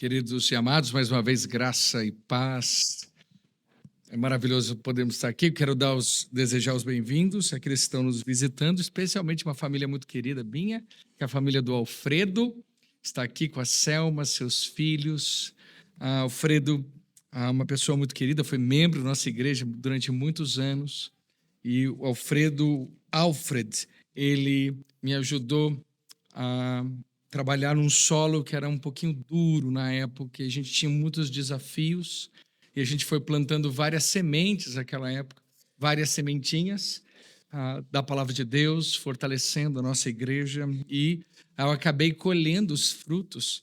Queridos e amados, mais uma vez, graça e paz. É maravilhoso podermos estar aqui. Quero desejar os bem-vindos àqueles que estão nos visitando, especialmente uma família muito querida minha, que é a família do Alfredo. Está aqui com a Selma, seus filhos. Alfredo, uma pessoa muito querida, foi membro da nossa igreja durante muitos anos. E o Alfred, ele me ajudou a trabalhar num solo que era um pouquinho duro na época, e a gente tinha muitos desafios, e a gente foi plantando várias sementes naquela época, várias sementinhas da palavra de Deus, fortalecendo a nossa igreja, e eu acabei colhendo os frutos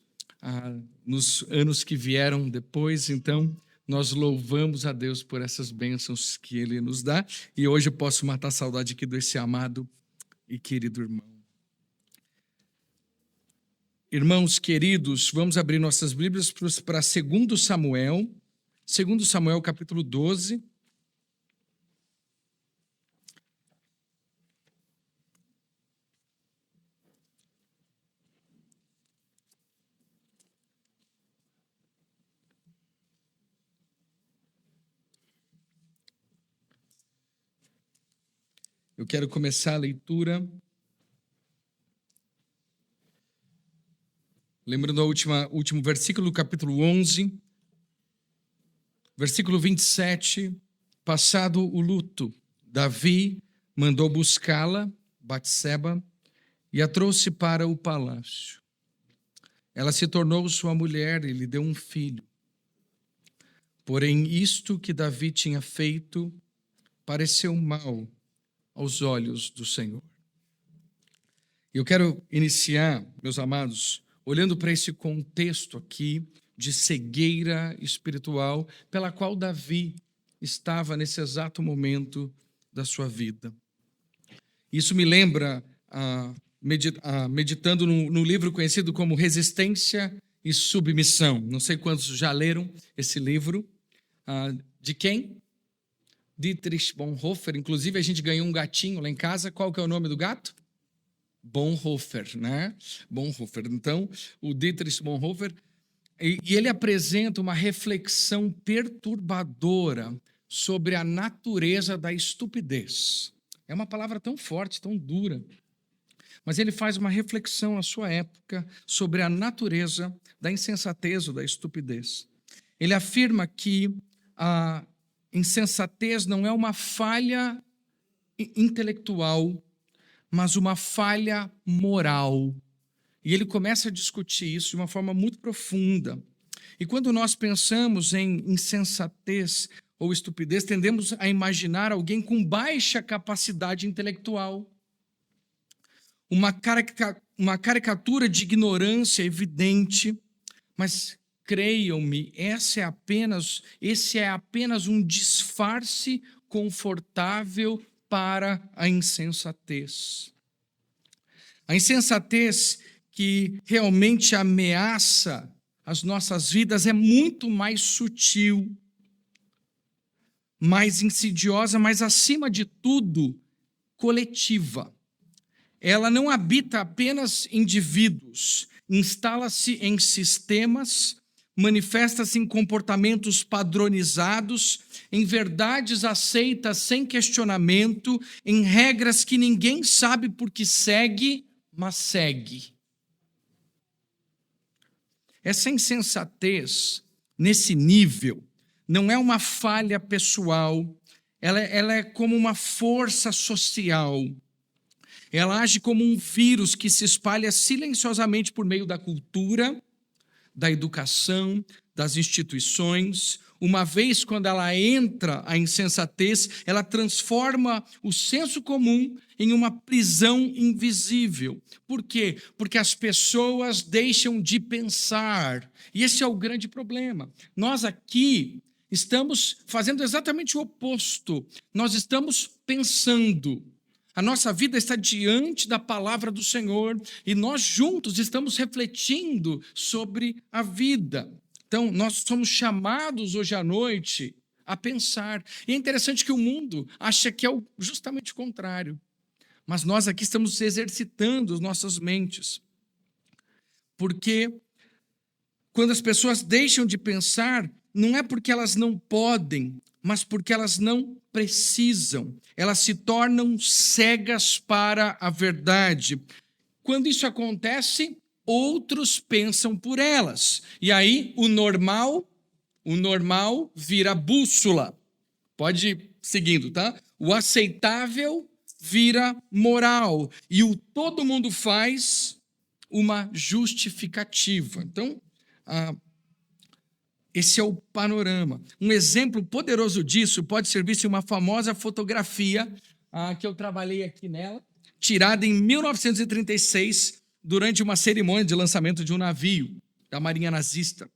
nos anos que vieram depois. Então nós louvamos a Deus por essas bênçãos que Ele nos dá, e hoje eu posso matar a saudade aqui desse amado e querido irmão. Irmãos queridos, vamos abrir nossas Bíblias para 2 Samuel, 2 Samuel capítulo 12. Eu quero começar a leitura lembrando o último versículo do capítulo 11, versículo 27. Passado o luto, Davi mandou buscá-la, Batseba, e a trouxe para o palácio. Ela se tornou sua mulher e lhe deu um filho. Porém, isto que Davi tinha feito pareceu mal aos olhos do Senhor. Eu quero iniciar, meus amados, olhando para esse contexto aqui de cegueira espiritual pela qual Davi estava nesse exato momento da sua vida. Isso me lembra, meditando no livro conhecido como Resistência e Submissão. Não sei quantos já leram esse livro. De quem? Dietrich Bonhoeffer. Inclusive, a gente ganhou um gatinho lá em casa. Qual que é o nome do gato? Bonhoeffer, né? Bonhoeffer. Então, o Dietrich Bonhoeffer, e ele apresenta uma reflexão perturbadora sobre a natureza da estupidez. É uma palavra tão forte, tão dura, mas ele faz uma reflexão à sua época sobre a natureza da insensatez ou da estupidez. Ele afirma que a insensatez não é uma falha intelectual, mas uma falha moral. E ele começa a discutir isso de uma forma muito profunda. E quando nós pensamos em insensatez ou estupidez, tendemos a imaginar alguém com baixa capacidade intelectual. Uma caricatura de ignorância evidente, mas creiam-me, esse é apenas um disfarce confortável para a insensatez. A insensatez que realmente ameaça as nossas vidas é muito mais sutil, mais insidiosa, mas, acima de tudo, coletiva. Ela não habita apenas indivíduos, instala-se em sistemas, manifesta-se em comportamentos padronizados, em verdades aceitas sem questionamento, em regras que ninguém sabe por que segue, mas segue. Essa insensatez, nesse nível, não é uma falha pessoal, ela é como uma força social. Ela age como um vírus que se espalha silenciosamente por meio da cultura, da educação, das instituições. Uma vez quando ela entra, a insensatez, ela transforma o senso comum em uma prisão invisível. Por quê? Porque as pessoas deixam de pensar. E esse é o grande problema. Nós aqui estamos fazendo exatamente o oposto. Nós estamos pensando. A nossa vida está diante da palavra do Senhor e nós juntos estamos refletindo sobre a vida. Então, nós somos chamados hoje à noite a pensar. E é interessante que o mundo acha que é justamente o contrário. Mas nós aqui estamos exercitando as nossas mentes. Porque Quando as pessoas deixam de pensar, não é porque elas não podem, mas porque elas não precisam. Elas se tornam cegas para a verdade. Quando isso acontece, outros pensam por elas. E aí o normal vira bússola. Pode ir seguindo, tá? O aceitável vira moral. E o todo mundo faz uma justificativa. Então, esse é o panorama. Um exemplo poderoso disso pode ser visto em uma famosa fotografia que eu trabalhei aqui nela, tirada em 1936, durante uma cerimônia de lançamento de um navio da Marinha Nazista.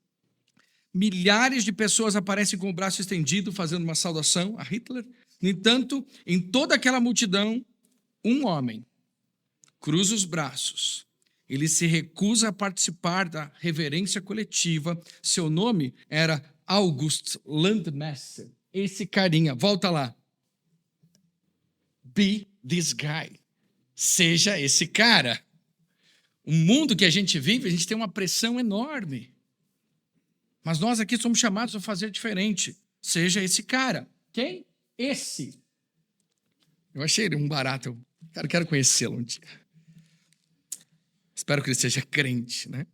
Milhares de pessoas aparecem com o braço estendido, fazendo uma saudação a Hitler. No entanto, em toda aquela multidão, um homem cruza os braços. Ele se recusa a participar da reverência coletiva. Seu nome era August Landmesser. Esse carinha, volta lá. Be this guy. Seja esse cara. O mundo que a gente vive, a gente tem uma pressão enorme. Mas nós aqui somos chamados a fazer diferente. Seja esse cara. Quem? Esse. Eu achei ele um barato. Eu quero conhecê-lo um dia. Espero que ele seja crente, né?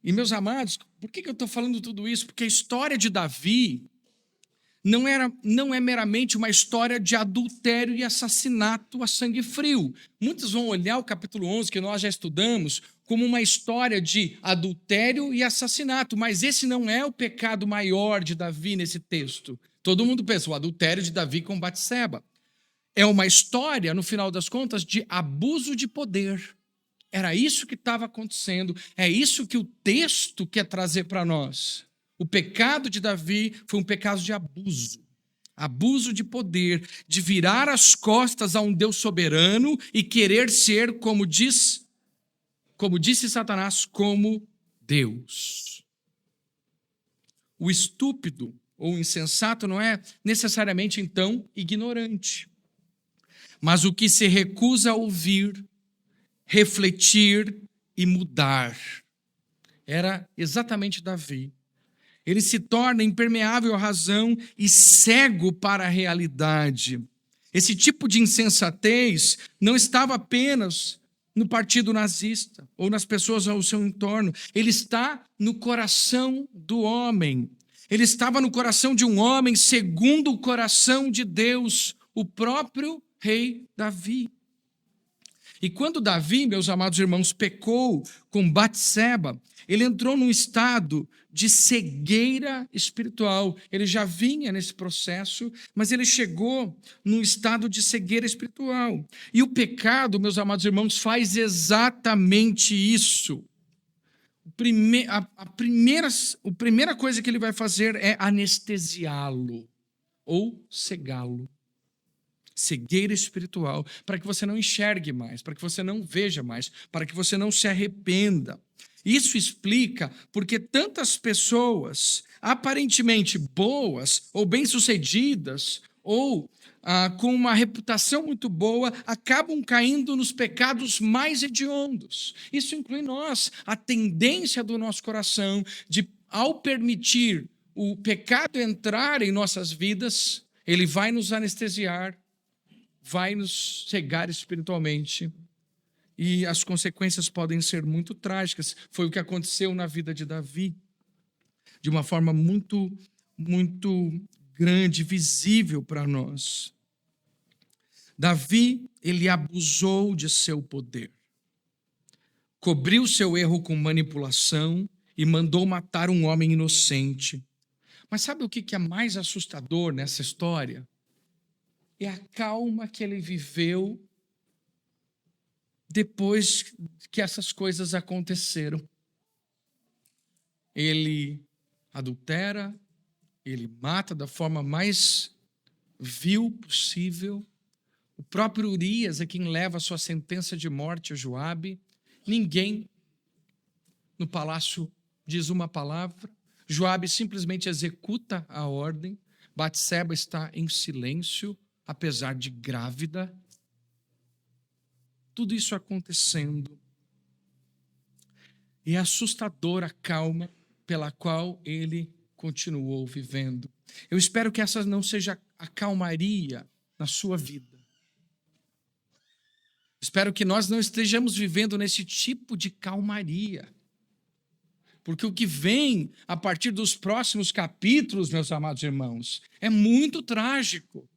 E, meus amados, por que eu estou falando tudo isso? Porque a história de Davi não é meramente uma história de adultério e assassinato a sangue frio. Muitos vão olhar o capítulo 11, que nós já estudamos, como uma história de adultério e assassinato, mas esse não é o pecado maior de Davi nesse texto. Todo mundo pensa, o adultério de Davi com Batseba. É uma história, no final das contas, de abuso de poder. Era isso que estava acontecendo, é isso que o texto quer trazer para nós. O pecado de Davi foi um pecado de abuso de poder, de virar as costas a um Deus soberano e querer ser, como disse Satanás, como Deus. O estúpido ou insensato não é necessariamente, então, ignorante, mas o que se recusa a ouvir, refletir e mudar. Era exatamente Davi. Ele se torna impermeável à razão e cego para a realidade. Esse tipo de insensatez não estava apenas no partido nazista ou nas pessoas ao seu entorno. Ele está no coração do homem. Ele estava no coração de um homem segundo o coração de Deus, o próprio rei Davi. E quando Davi, meus amados irmãos, pecou com Batseba, ele entrou num estado de cegueira espiritual. Ele já vinha nesse processo, mas ele chegou num estado de cegueira espiritual. E o pecado, meus amados irmãos, faz exatamente isso. A primeira coisa que ele vai fazer é anestesiá-lo ou cegá-lo. Cegueira espiritual, para que você não enxergue mais, para que você não veja mais, para que você não se arrependa. Isso explica porque tantas pessoas aparentemente boas ou bem-sucedidas ou com uma reputação muito boa acabam caindo nos pecados mais hediondos. Isso inclui nós, a tendência do nosso coração de, ao permitir o pecado entrar em nossas vidas, ele vai nos anestesiar, vai nos cegar espiritualmente e as consequências podem ser muito trágicas. Foi o que aconteceu na vida de Davi, de uma forma muito, muito grande, visível para nós. Davi, ele abusou de seu poder, cobriu seu erro com manipulação e mandou matar um homem inocente. Mas sabe o que é mais assustador nessa história? É a calma que ele viveu depois que essas coisas aconteceram. Ele adultera, ele mata da forma mais vil possível. O próprio Urias é quem leva a sua sentença de morte a Joabe. Ninguém no palácio diz uma palavra. Joabe simplesmente executa a ordem. Batseba está em silêncio, apesar de grávida. Tudo isso acontecendo. E é assustadora a calma pela qual ele continuou vivendo. Eu espero que essa não seja a calmaria na sua vida. Espero que nós não estejamos vivendo nesse tipo de calmaria. Porque o que vem a partir dos próximos capítulos, meus amados irmãos, é muito trágico.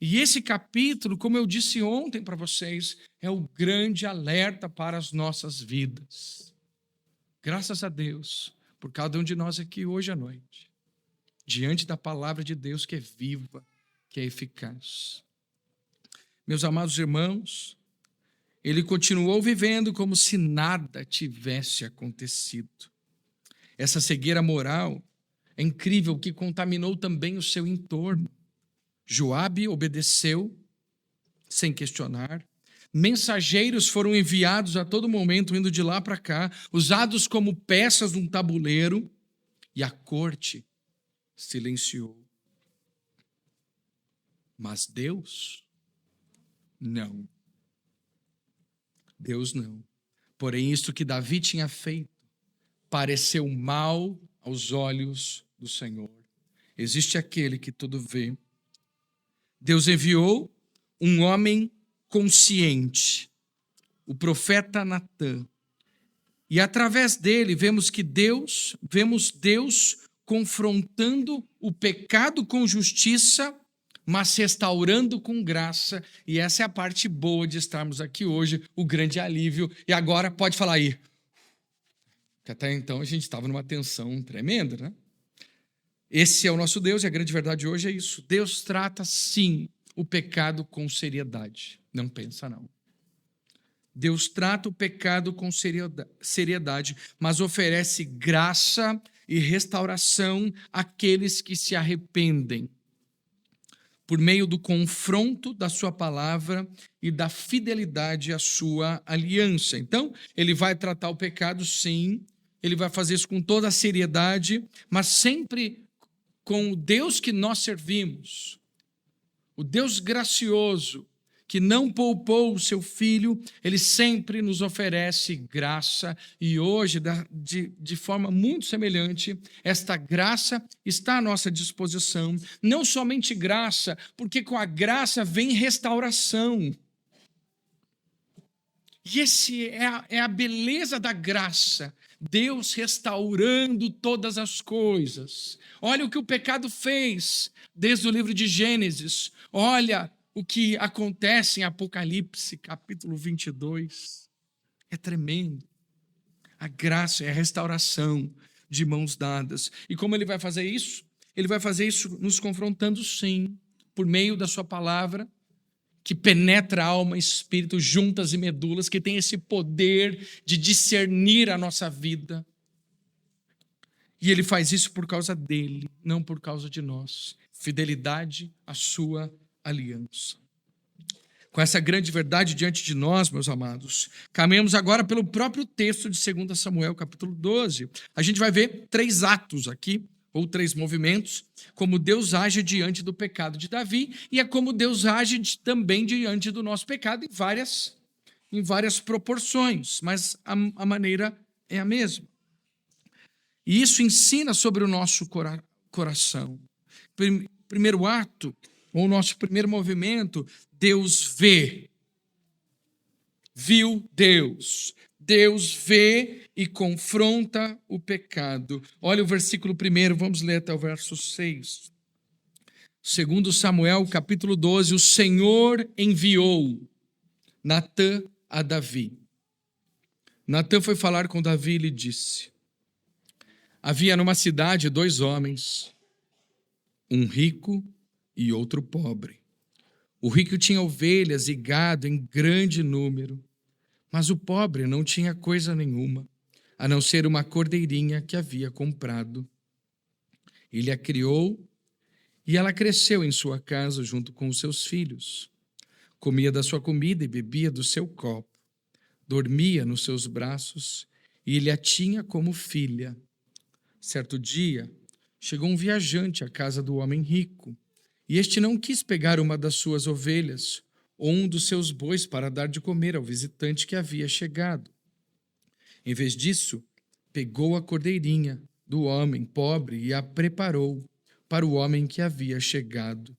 E esse capítulo, como eu disse ontem para vocês, é o grande alerta para as nossas vidas. Graças a Deus, por cada um de nós aqui hoje à noite, diante da palavra de Deus que é viva, que é eficaz. Meus amados irmãos, ele continuou vivendo como se nada tivesse acontecido. Essa cegueira moral é incrível, que contaminou também o seu entorno. Joabe obedeceu sem questionar. Mensageiros foram enviados a todo momento, indo de lá para cá, usados como peças de um tabuleiro, e a corte silenciou. Mas Deus, não. Deus não. Porém, isto que Davi tinha feito pareceu mal aos olhos do Senhor. Existe aquele que tudo vê. Deus enviou um homem consciente, o profeta Natã. E através dele vemos Deus confrontando o pecado com justiça, mas restaurando com graça. E essa é a parte boa de estarmos aqui hoje, o grande alívio. E agora pode falar aí. Que até então a gente estava numa tensão tremenda, né? Esse é o nosso Deus, e a grande verdade hoje é isso. Deus trata, sim, o pecado com seriedade. Não pensa, não. Deus trata o pecado com seriedade, mas oferece graça e restauração àqueles que se arrependem, por meio do confronto da sua palavra e da fidelidade à sua aliança. Então, ele vai tratar o pecado, sim, ele vai fazer isso com toda a seriedade, mas sempre com o Deus que nós servimos, o Deus gracioso, que não poupou o seu Filho. Ele sempre nos oferece graça, e hoje, de forma muito semelhante, esta graça está à nossa disposição. Não somente graça, porque com a graça vem restauração. E esse é a beleza da graça, Deus restaurando todas as coisas. Olha o que o pecado fez desde o livro de Gênesis. Olha o que acontece em Apocalipse, capítulo 22. É tremendo. A graça é a restauração de mãos dadas. E como ele vai fazer isso? Ele vai fazer isso nos confrontando, sim, por meio da sua palavra, que penetra alma, espírito, juntas e medulas, que tem esse poder de discernir a nossa vida. E ele faz isso por causa dele, não por causa de nós. Fidelidade à sua aliança. Com essa grande verdade diante de nós, meus amados, caminhamos agora pelo próprio texto de 2 Samuel, capítulo 12. A gente vai ver 3 atos aqui, ou 3 movimentos, como Deus age diante do pecado de Davi, e é como Deus age também diante do nosso pecado em várias proporções, mas a maneira é a mesma. E isso ensina sobre o nosso coração. Primeiro ato, ou o nosso primeiro movimento, Deus vê. Viu Deus. Deus vê e confronta o pecado. Olha o versículo 1, vamos ler até o verso 6. 2 Samuel, capítulo 12, o Senhor enviou Natã a Davi. Natã foi falar com Davi e lhe disse: havia numa cidade 2 homens, um rico e outro pobre. O rico tinha ovelhas e gado em grande número, mas o pobre não tinha coisa nenhuma, a não ser uma cordeirinha que havia comprado. Ele a criou e ela cresceu em sua casa junto com os seus filhos. Comia da sua comida e bebia do seu copo. Dormia nos seus braços e ele a tinha como filha. Certo dia, chegou um viajante à casa do homem rico, e este não quis pegar uma das suas ovelhas ou um dos seus bois para dar de comer ao visitante que havia chegado. Em vez disso, pegou a cordeirinha do homem pobre e a preparou para o homem que havia chegado.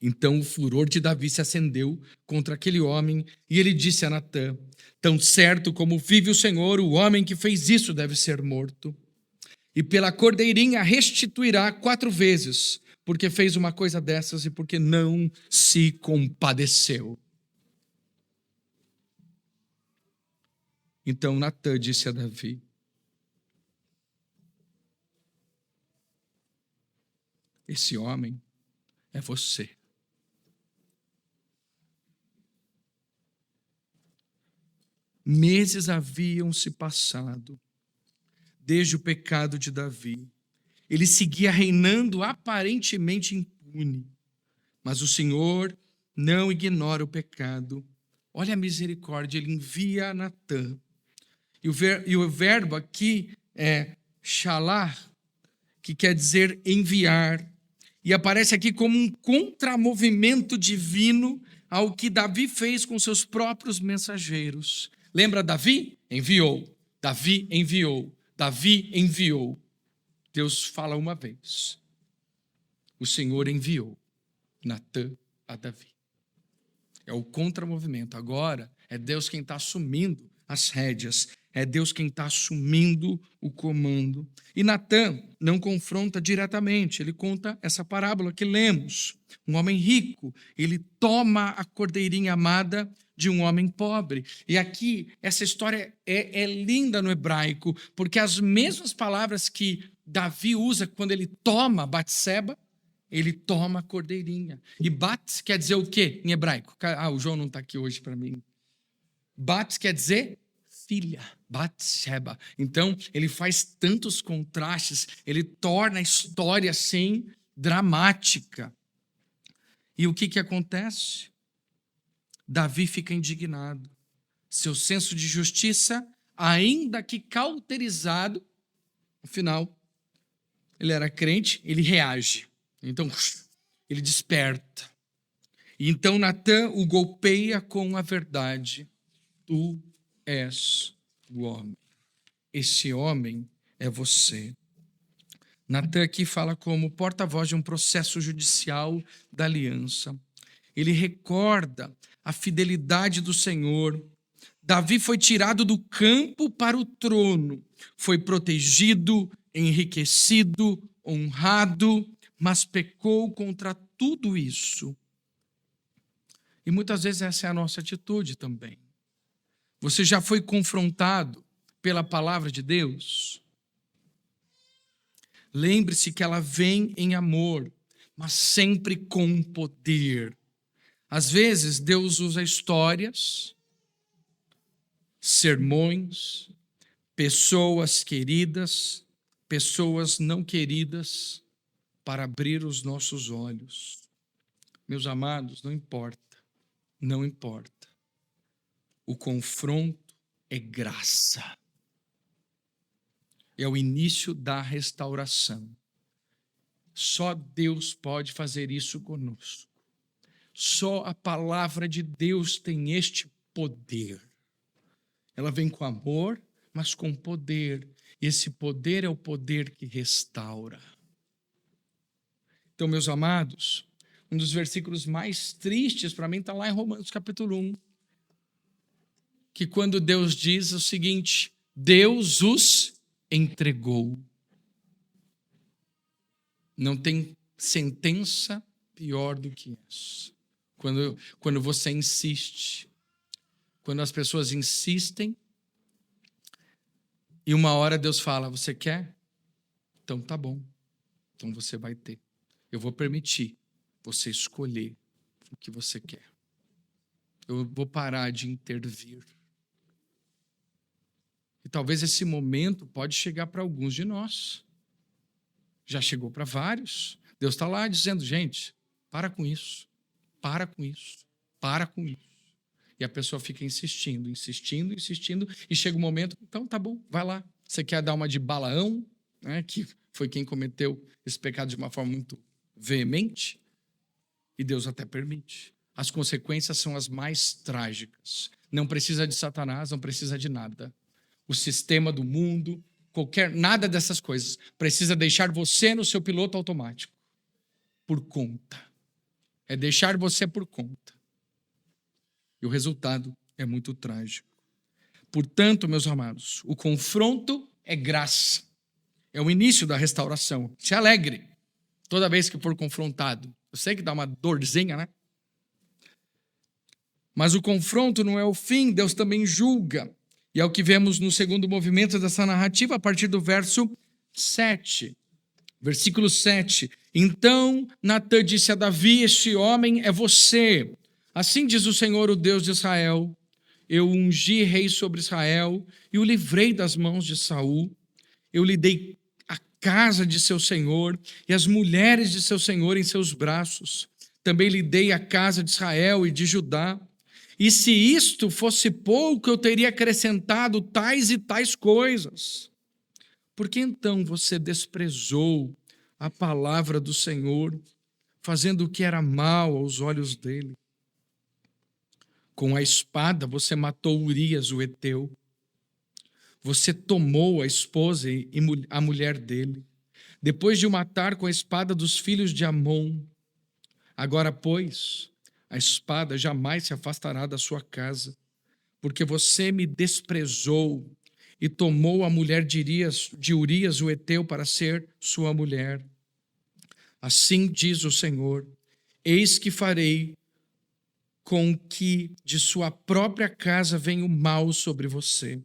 Então o furor de Davi se acendeu contra aquele homem e ele disse a Natã: tão certo como vive o Senhor, o homem que fez isso deve ser morto. E pela cordeirinha restituirá 4 vezes, porque fez uma coisa dessas e porque não se compadeceu. Então Natã disse a Davi: esse homem é você. Meses haviam se passado desde o pecado de Davi. Ele seguia reinando aparentemente impune. Mas o Senhor não ignora o pecado. Olha a misericórdia, ele envia a Natã. E o verbo aqui é shalar, que quer dizer enviar. E aparece aqui como um contramovimento divino ao que Davi fez com seus próprios mensageiros. Lembra Davi? Enviou. Davi enviou. Davi enviou. Deus fala uma vez. O Senhor enviou Natã a Davi. É o contramovimento. Agora é Deus quem está assumindo as rédeas. É Deus quem está assumindo o comando. E Natã não confronta diretamente. Ele conta essa parábola que lemos. Um homem rico, ele toma a cordeirinha amada de um homem pobre. E aqui, essa história é linda no hebraico, porque as mesmas palavras que Davi usa quando ele toma Batseba, ele toma a cordeirinha. E Bat quer dizer o quê em hebraico? O João não está aqui hoje para mim. Bat quer dizer filha, Batseba. Então, ele faz tantos contrastes, ele torna a história assim dramática. E o que acontece? Davi fica indignado. Seu senso de justiça, ainda que cauterizado, afinal, ele era crente, ele reage. Então, ele desperta. E então Natã o golpeia com a verdade. Tu és o homem. Esse homem é você. Natã aqui fala como porta-voz de um processo judicial da aliança. Ele recorda a fidelidade do Senhor. Davi foi tirado do campo para o trono. Foi protegido, enriquecido, honrado, mas pecou contra tudo isso. E muitas vezes essa é a nossa atitude também. Você já foi confrontado pela palavra de Deus? Lembre-se que ela vem em amor, mas sempre com poder. Às vezes, Deus usa histórias, sermões, pessoas queridas, pessoas não queridas, para abrir os nossos olhos. Meus amados, não importa, não importa. O confronto é graça. É o início da restauração. Só Deus pode fazer isso conosco. Só a palavra de Deus tem este poder. Ela vem com amor, mas com poder. Esse poder é o poder que restaura. Então, meus amados, um dos versículos mais tristes para mim está lá em Romanos capítulo 1. Que quando Deus diz o seguinte: Deus os entregou. Não tem sentença pior do que essa. Quando você insiste, quando as pessoas insistem, e uma hora Deus fala: você quer? Então tá bom. Então você vai ter. Eu vou permitir você escolher o que você quer. Eu vou parar de intervir. E talvez esse momento pode chegar para alguns de nós. Já chegou para vários. Deus está lá dizendo: gente, para com isso, para com isso, para com isso. E a pessoa fica insistindo, insistindo, insistindo, e chega um momento: então tá bom, vai lá. Você quer dar uma de Balaão, né, que foi quem cometeu esse pecado de uma forma muito veemente? E Deus até permite. As consequências são as mais trágicas. Não precisa de Satanás, não precisa de nada. o sistema do mundo, nada dessas coisas. Precisa deixar você no seu piloto automático, por conta. É deixar você por conta. E o resultado é muito trágico. Portanto, meus amados, o confronto é graça. É o início da restauração. Se alegre toda vez que for confrontado. Eu sei que dá uma dorzinha, né? Mas o confronto não é o fim, Deus também julga. E é o que vemos no segundo movimento dessa narrativa, a partir do verso 7. Versículo 7. Então Natã disse a Davi: este homem é você. Assim diz o Senhor, o Deus de Israel: eu o ungi rei sobre Israel e o livrei das mãos de Saul. Eu lhe dei a casa de seu senhor e as mulheres de seu senhor em seus braços. Também lhe dei a casa de Israel e de Judá. E se isto fosse pouco, eu teria acrescentado tais e tais coisas. Por que então você desprezou a palavra do Senhor, fazendo o que era mal aos olhos dele? Com a espada você matou Urias, o heteu. Você tomou a esposa e a mulher dele, depois de o matar com a espada dos filhos de Amon. Agora, pois, a espada jamais se afastará da sua casa, porque você me desprezou e tomou a mulher de Urias, o heteu, para ser sua mulher. Assim diz o Senhor: eis que farei com que de sua própria casa venha o mal sobre você.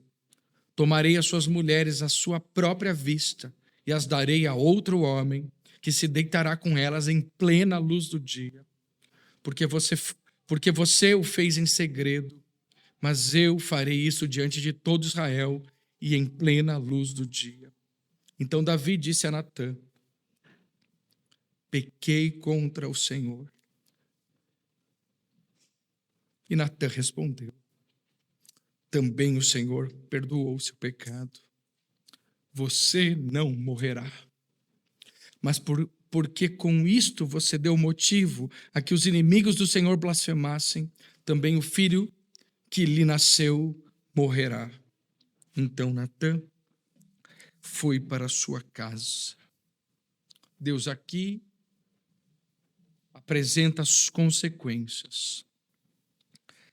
Tomarei as suas mulheres à sua própria vista e as darei a outro homem, que se deitará com elas em plena luz do dia. Porque você o fez em segredo, mas eu farei isso diante de todo Israel e em plena luz do dia. Então Davi disse a Natã: pequei contra o Senhor. E Natã respondeu: também o Senhor perdoou seu pecado. Você não morrerá. Mas porque com isto você deu motivo a que os inimigos do Senhor blasfemassem, também o filho que lhe nasceu morrerá. Então Natã foi para sua casa. Deus aqui apresenta as consequências.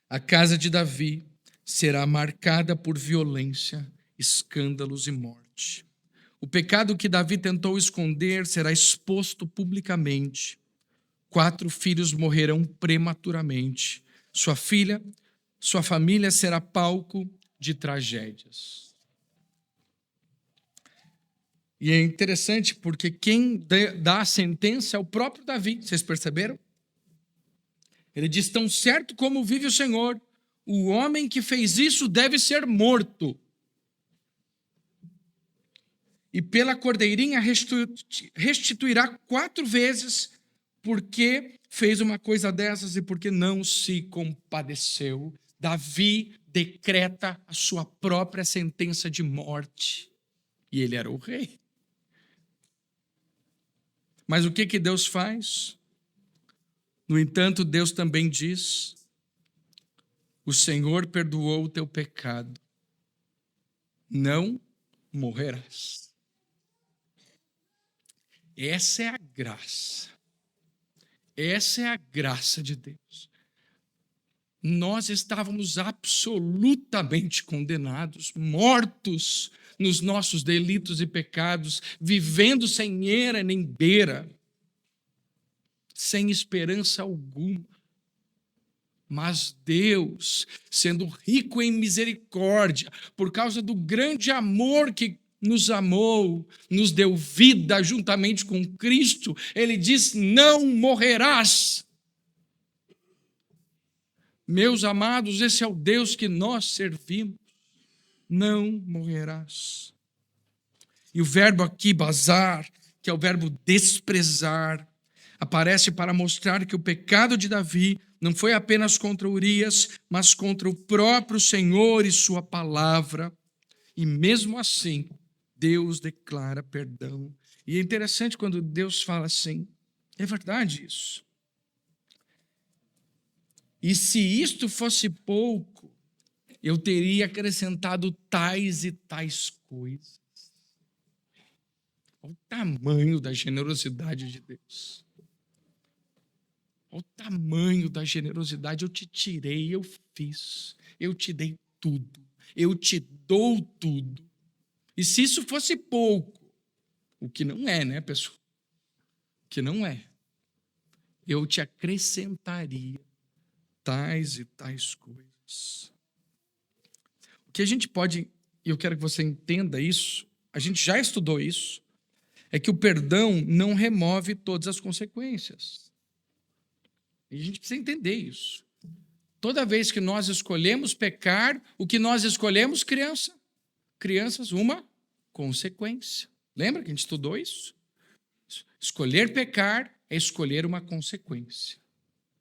A casa de Davi será marcada por violência, escândalos e morte. O pecado que Davi tentou esconder será exposto publicamente. 4 filhos morrerão prematuramente. Sua família será palco de tragédias. E é interessante porque quem dá a sentença é o próprio Davi. Vocês perceberam? Ele diz: tão certo como vive o Senhor, o homem que fez isso deve ser morto. E pela cordeirinha restituirá 4 vezes, porque fez uma coisa dessas e porque não se compadeceu. Davi decreta a sua própria sentença de morte. E ele era o rei. Mas o que Deus faz? No entanto, Deus também diz: o Senhor perdoou o teu pecado, não morrerás. Essa é a graça. Essa é a graça de Deus. Nós estávamos absolutamente condenados, mortos nos nossos delitos e pecados, vivendo sem eira nem beira, sem esperança alguma. Mas Deus, sendo rico em misericórdia, por causa do grande amor que nos amou, nos deu vida juntamente com Cristo, ele diz: não morrerás. Meus amados, esse é o Deus que nós servimos. Não morrerás. E o verbo aqui, bazar, que é o verbo desprezar, aparece para mostrar que o pecado de Davi não foi apenas contra Urias, mas contra o próprio Senhor e sua palavra. E mesmo assim, Deus declara perdão. E é interessante quando Deus fala assim, é verdade isso. E se isto fosse pouco, eu teria acrescentado tais e tais coisas. Olha o tamanho da generosidade de Deus. Olha o tamanho da generosidade. Eu te tirei, eu fiz. Eu te dei tudo. Eu te dou tudo. E se isso fosse pouco, o que não é, né, pessoal? O que não é. Eu te acrescentaria tais e tais coisas. O que a gente pode, e eu quero que você entenda isso, a gente já estudou isso, é que o perdão não remove todas as consequências. E a gente precisa entender isso. Toda vez que nós escolhemos pecar, o que nós escolhemos, crianças, uma consequência. Lembra que a gente estudou isso? Escolher pecar é escolher uma consequência.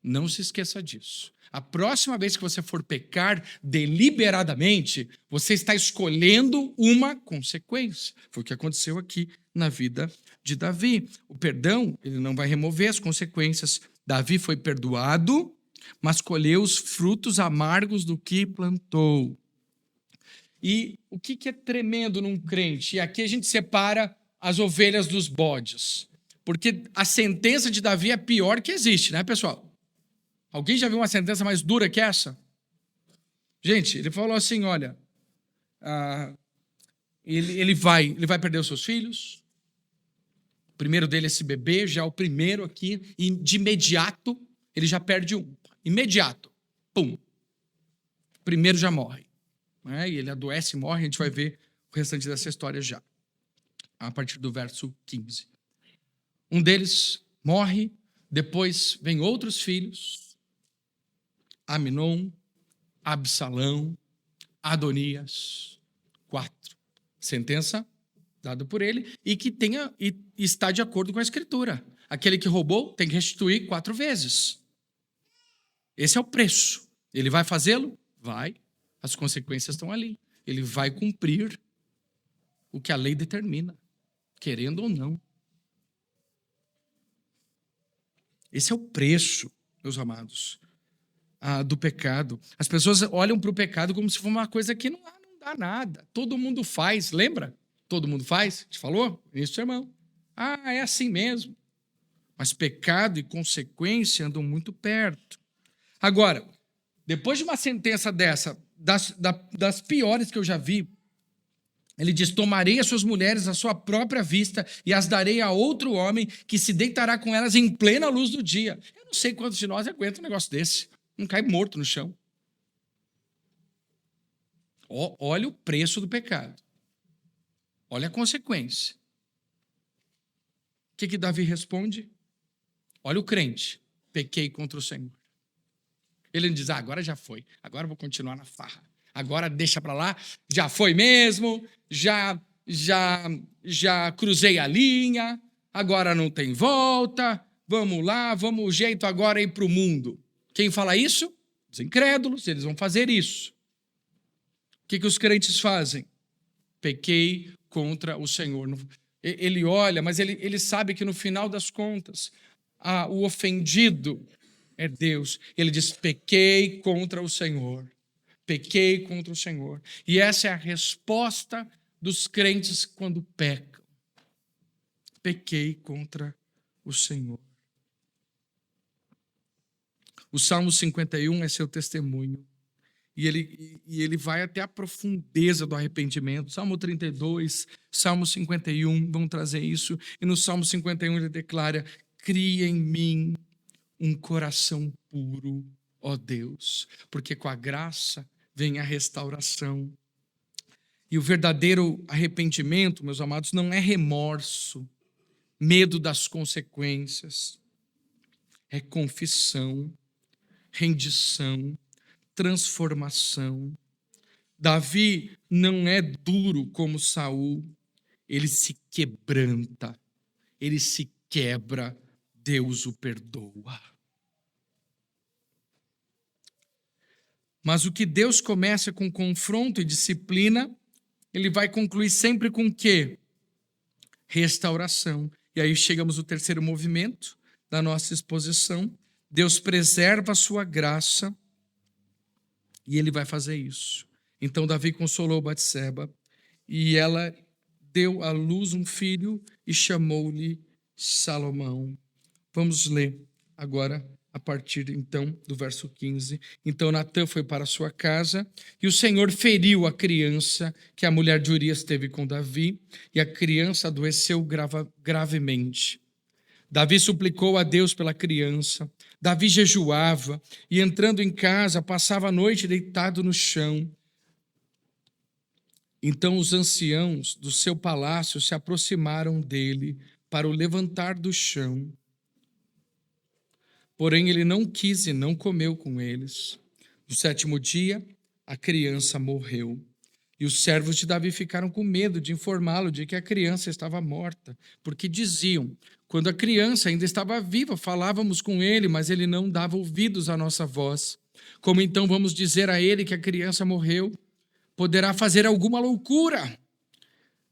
Não se esqueça disso. A próxima vez que você for pecar deliberadamente, você está escolhendo uma consequência. Foi o que aconteceu aqui na vida de Davi. O perdão, ele não vai remover as consequências. Davi foi perdoado, mas colheu os frutos amargos do que plantou. E o que é tremendo num crente? E aqui a gente separa as ovelhas dos bodes. Porque a sentença de Davi é a pior que existe, né, pessoal? Alguém já viu uma sentença mais dura que essa? Gente, ele falou assim, olha, ele vai perder os seus filhos. O primeiro dele é esse bebê, já é o primeiro aqui, e de imediato ele já perde um. Imediato. Pum. O primeiro já morre. Né? E ele adoece e morre, a gente vai ver o restante dessa história já. A partir do verso 15. Um deles morre, depois vem outros filhos, Aminon, Absalão, Adonias, 4. Sentença dada por ele e que está de acordo com a Escritura. Aquele que roubou tem que restituir 4 vezes. Esse é o preço. Ele vai fazê-lo? Vai. As consequências estão ali. Ele vai cumprir o que a lei determina, querendo ou não. Esse é o preço, meus amados, do pecado. As pessoas olham para o pecado como se fosse uma coisa que não dá nada. Todo mundo faz, lembra? Todo mundo faz? A gente falou no início do sermão. É assim mesmo. Mas pecado e consequência andam muito perto. Agora, depois de uma sentença dessa, das piores que eu já vi, ele diz, tomarei as suas mulheres à sua própria vista e as darei a outro homem que se deitará com elas em plena luz do dia. Eu não sei quantos de nós aguentam um negócio desse. Não cai morto no chão. Olha o preço do pecado. Olha a consequência. O que Davi responde? Olha o crente. Pequei contra o Senhor. Ele não diz, agora já foi. Agora eu vou continuar na farra. Agora deixa para lá. Já foi mesmo. Já cruzei a linha. Agora não tem volta. Vamos lá. O jeito agora é ir para o mundo. Quem fala isso? Os incrédulos. Eles vão fazer isso. O que os crentes fazem? Pequei contra o Senhor. Ele olha, mas ele sabe que no final das contas, o ofendido é Deus. Ele diz, pequei contra o Senhor. Pequei contra o Senhor. E essa é a resposta dos crentes quando pecam. Pequei contra o Senhor. O Salmo 51 é seu testemunho. E ele vai até a profundeza do arrependimento. Salmo 32, Salmo 51 vão trazer isso. E no Salmo 51 ele declara, cria em mim um coração puro, ó Deus, porque com a graça vem a restauração. E o verdadeiro arrependimento, meus amados, não é remorso, medo das consequências. É confissão, rendição, transformação. Davi não é duro como Saul, ele se quebranta, ele se quebra, Deus o perdoa. Mas o que Deus começa com confronto e disciplina, ele vai concluir sempre com o quê? Restauração. E aí chegamos ao terceiro movimento da nossa exposição. Deus preserva a sua graça e ele vai fazer isso. Então Davi consolou Batseba, e ela deu à luz um filho e chamou-lhe Salomão. Vamos ler agora a partir então do verso 15. Então Natã foi para sua casa, e o Senhor feriu a criança que a mulher de Urias teve com Davi, e a criança adoeceu gravemente. Davi suplicou a Deus pela criança. Davi jejuava e, entrando em casa, passava a noite deitado no chão. Então os anciãos do seu palácio se aproximaram dele para o levantar do chão. Porém, ele não quis e não comeu com eles. No 7º dia, a criança morreu. E os servos de Davi ficaram com medo de informá-lo de que a criança estava morta, porque diziam: quando a criança ainda estava viva, falávamos com ele, mas ele não dava ouvidos à nossa voz. Como então vamos dizer a ele que a criança morreu? Poderá fazer alguma loucura.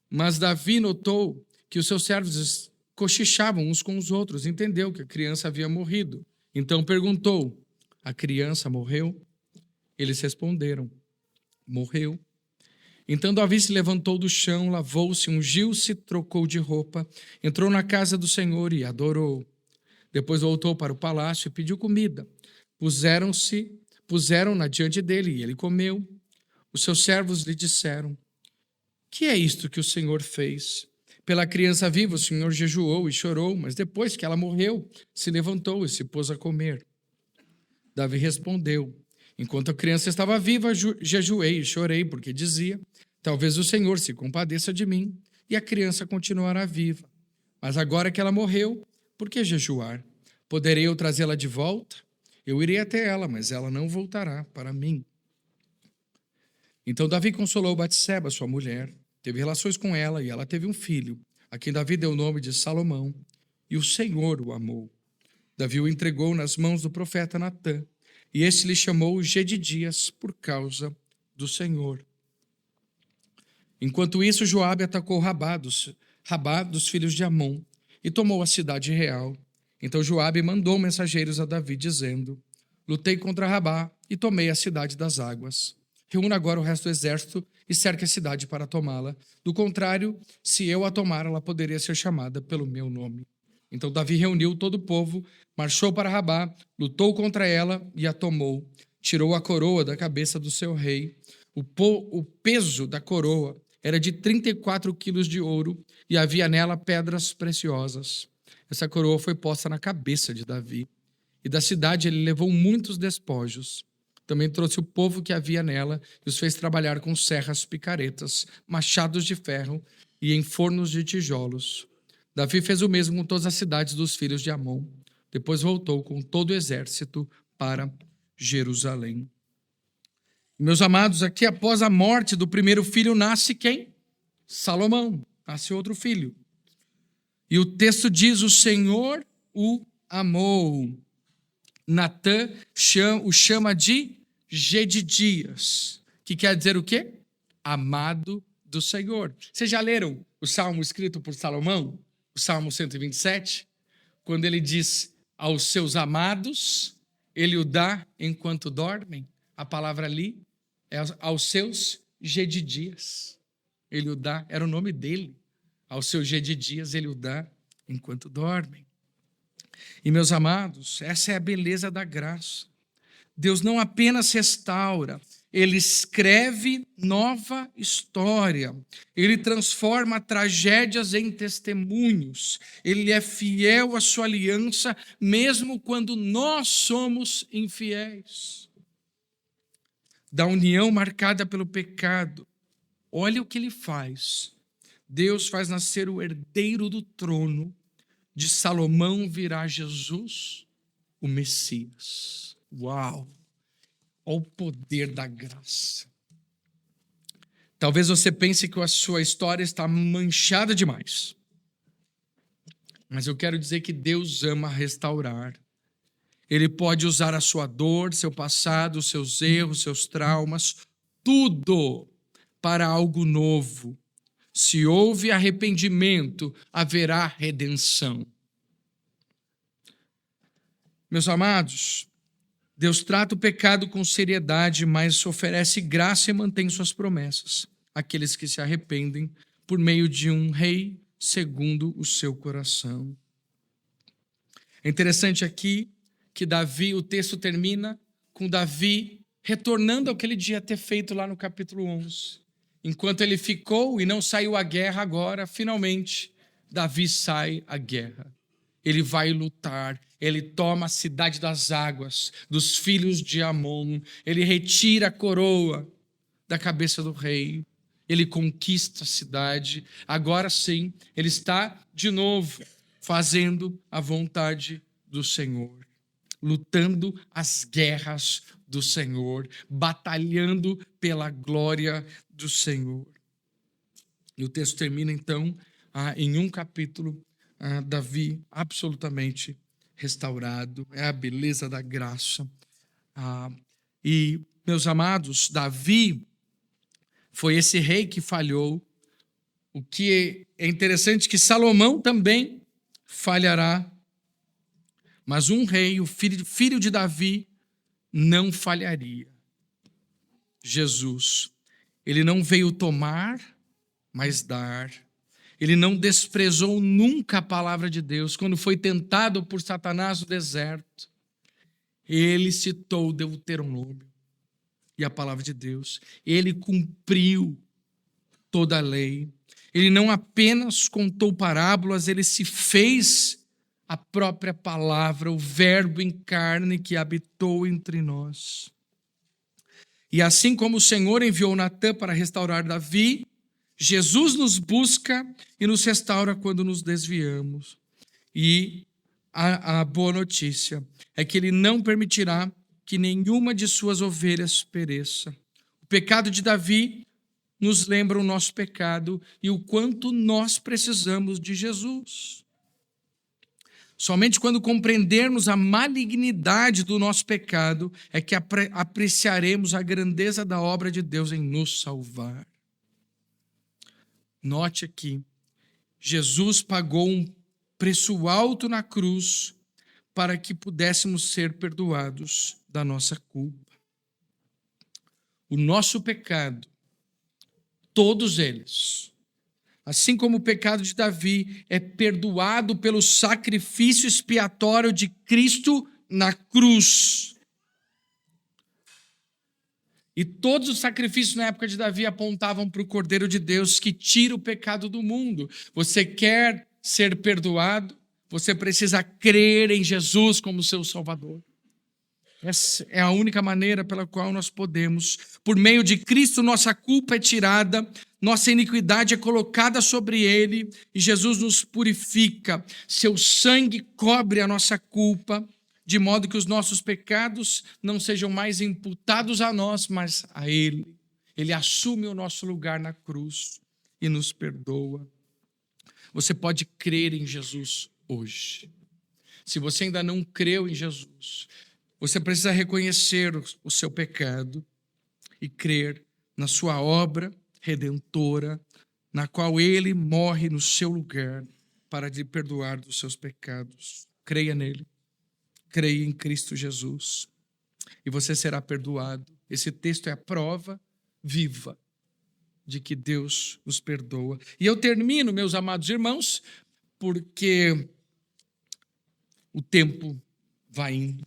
Mas Davi notou que os seus servos cochichavam uns com os outros, entendeu que a criança havia morrido. Então perguntou: a criança morreu? Eles responderam: morreu. Então Davi se levantou do chão, lavou-se, ungiu-se, trocou de roupa, entrou na casa do Senhor e adorou. Depois voltou para o palácio e pediu comida. Puseram-na diante dele e ele comeu. Os seus servos lhe disseram: que é isto que o Senhor fez? Pela criança viva o Senhor jejuou e chorou, mas depois que ela morreu, se levantou e se pôs a comer. Davi respondeu: enquanto a criança estava viva, jejuei e chorei, porque dizia: talvez o Senhor se compadeça de mim e a criança continuará viva. Mas agora que ela morreu, por que jejuar? Poderei eu trazê-la de volta? Eu irei até ela, mas ela não voltará para mim. Então Davi consolou Batseba, sua mulher, teve relações com ela e ela teve um filho, a quem Davi deu o nome de Salomão, e o Senhor o amou. Davi o entregou nas mãos do profeta Natã, e este lhe chamou Gedidias por causa do Senhor. Enquanto isso, Joabe atacou Rabá dos filhos de Amon e tomou a cidade real. Então Joabe mandou mensageiros a Davi, dizendo: lutei contra Rabá e tomei a cidade das águas. Reúna agora o resto do exército e cerque a cidade para tomá-la. Do contrário, se eu a tomar, ela poderia ser chamada pelo meu nome. Então Davi reuniu todo o povo, marchou para Rabá, lutou contra ela e a tomou. Tirou a coroa da cabeça do seu rei. O peso da coroa era de 34 quilos de ouro e havia nela pedras preciosas. Essa coroa foi posta na cabeça de Davi. E da cidade ele levou muitos despojos. Também trouxe o povo que havia nela e os fez trabalhar com serras, picaretas, machados de ferro e em fornos de tijolos. Davi fez o mesmo com todas as cidades dos filhos de Amon. Depois voltou com todo o exército para Jerusalém. Meus amados, aqui após a morte do primeiro filho nasce quem? Salomão. Nasce outro filho. E o texto diz: o Senhor o amou. Natã o chama de Gedidias, que quer dizer o quê? Amado do Senhor. Vocês já leram o salmo escrito por Salomão? O Salmo 127? Quando ele diz: aos seus amados, ele o dá enquanto dormem. A palavra ali é aos seus Gedidias. Ele o dá, era o nome dele. Aos seus Gedidias, ele o dá enquanto dormem. E, meus amados, essa é a beleza da graça. Deus não apenas restaura, Ele escreve nova história. Ele transforma tragédias em testemunhos. Ele é fiel à sua aliança, mesmo quando nós somos infiéis. Da união marcada pelo pecado, olha o que Ele faz. Deus faz nascer o herdeiro do trono. De Salomão virá Jesus, o Messias. Uau! Olha o poder da graça. Talvez você pense que a sua história está manchada demais. Mas eu quero dizer que Deus ama restaurar. Ele pode usar a sua dor, seu passado, seus erros, seus traumas, tudo para algo novo. Se houve arrependimento, haverá redenção. Meus amados, Deus trata o pecado com seriedade, mas oferece graça e mantém suas promessas àqueles que se arrependem por meio de um rei segundo o seu coração. É interessante aqui que Davi, o texto termina com Davi retornando ao que ele devia ter feito lá no capítulo 11. Enquanto ele ficou e não saiu à guerra agora, finalmente, Davi sai à guerra. Ele vai lutar, ele toma a cidade das águas, dos filhos de Amon, ele retira a coroa da cabeça do rei, ele conquista a cidade. Agora sim, ele está de novo fazendo a vontade do Senhor, lutando as guerras do Senhor, batalhando pela glória do Senhor. E o texto termina então em um capítulo, Davi absolutamente restaurado, é a beleza da graça. E, meus amados, Davi foi esse rei que falhou. O que é interessante que Salomão também falhará, mas um rei, o filho de Davi, não falharia. Jesus, ele não veio tomar, mas dar. Ele não desprezou nunca a palavra de Deus. Quando foi tentado por Satanás no deserto, ele citou o Deuteronômio e a palavra de Deus. Ele cumpriu toda a lei. Ele não apenas contou parábolas, ele se fez a própria palavra, o verbo em carne que habitou entre nós. E assim como o Senhor enviou Natã para restaurar Davi, Jesus nos busca e nos restaura quando nos desviamos. E a boa notícia é que ele não permitirá que nenhuma de suas ovelhas pereça. O pecado de Davi nos lembra o nosso pecado e o quanto nós precisamos de Jesus. Somente quando compreendermos a malignidade do nosso pecado é que apreciaremos a grandeza da obra de Deus em nos salvar. Note aqui, Jesus pagou um preço alto na cruz para que pudéssemos ser perdoados da nossa culpa. O nosso pecado, todos eles, assim como o pecado de Davi, é perdoado pelo sacrifício expiatório de Cristo na cruz. E todos os sacrifícios na época de Davi apontavam para o Cordeiro de Deus que tira o pecado do mundo. Você quer ser perdoado? Você precisa crer em Jesus como seu Salvador. Essa é a única maneira pela qual nós podemos. Por meio de Cristo, nossa culpa é tirada, nossa iniquidade é colocada sobre ele e Jesus nos purifica. Seu sangue cobre a nossa culpa, de modo que os nossos pecados não sejam mais imputados a nós, mas a ele. Ele assume o nosso lugar na cruz e nos perdoa. Você pode crer em Jesus hoje. Se você ainda não creu em Jesus, você precisa reconhecer o seu pecado e crer na sua obra redentora, na qual ele morre no seu lugar para lhe perdoar dos seus pecados. Creia nele. Creia em Cristo Jesus e você será perdoado. Esse texto é a prova viva de que Deus nos perdoa. E eu termino, meus amados irmãos, porque o tempo vai indo.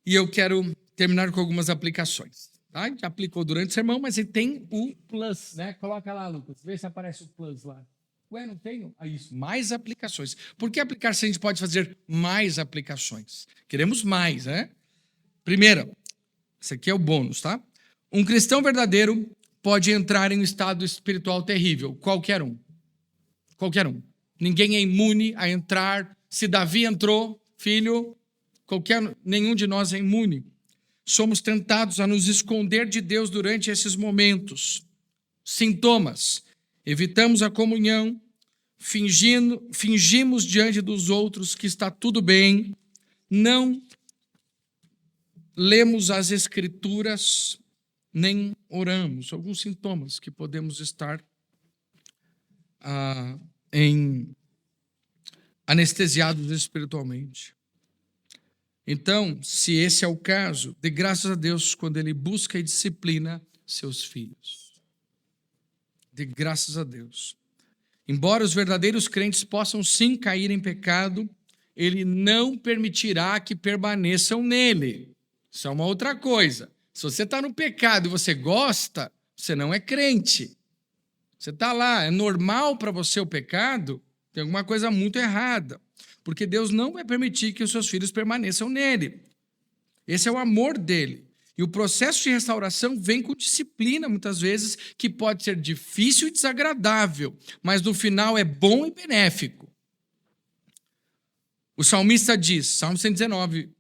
E eu quero terminar com algumas aplicações. Tá? Já aplicou durante o sermão, mas ele tem o plus, né? Coloca lá, Lucas, vê se aparece o plus lá. Ué, não tenho? Isso, mais aplicações. Por que aplicar se a gente pode fazer mais aplicações? Queremos mais, né? Primeira, esse aqui é o bônus, tá? Um cristão verdadeiro pode entrar em um estado espiritual terrível. Qualquer um. Qualquer um. Ninguém é imune a entrar. Se Davi entrou, filho, nenhum de nós é imune. Somos tentados a nos esconder de Deus durante esses momentos. Sintomas. Evitamos a comunhão, fingimos diante dos outros que está tudo bem, não lemos as Escrituras, nem oramos. Alguns sintomas que podemos estar anestesiados espiritualmente. Então, se esse é o caso, dê graças a Deus quando ele busca e disciplina seus filhos. Dê graças a Deus. Embora os verdadeiros crentes possam sim cair em pecado, ele não permitirá que permaneçam nele. Isso é uma outra coisa. Se você está no pecado e você gosta, você não é crente. Você está lá, é normal para você o pecado, tem alguma coisa muito errada. Porque Deus não vai permitir que os seus filhos permaneçam nele. Esse é o amor dele. E o processo de restauração vem com disciplina, muitas vezes, que pode ser difícil e desagradável, mas no final é bom e benéfico. O salmista diz, Salmo 119,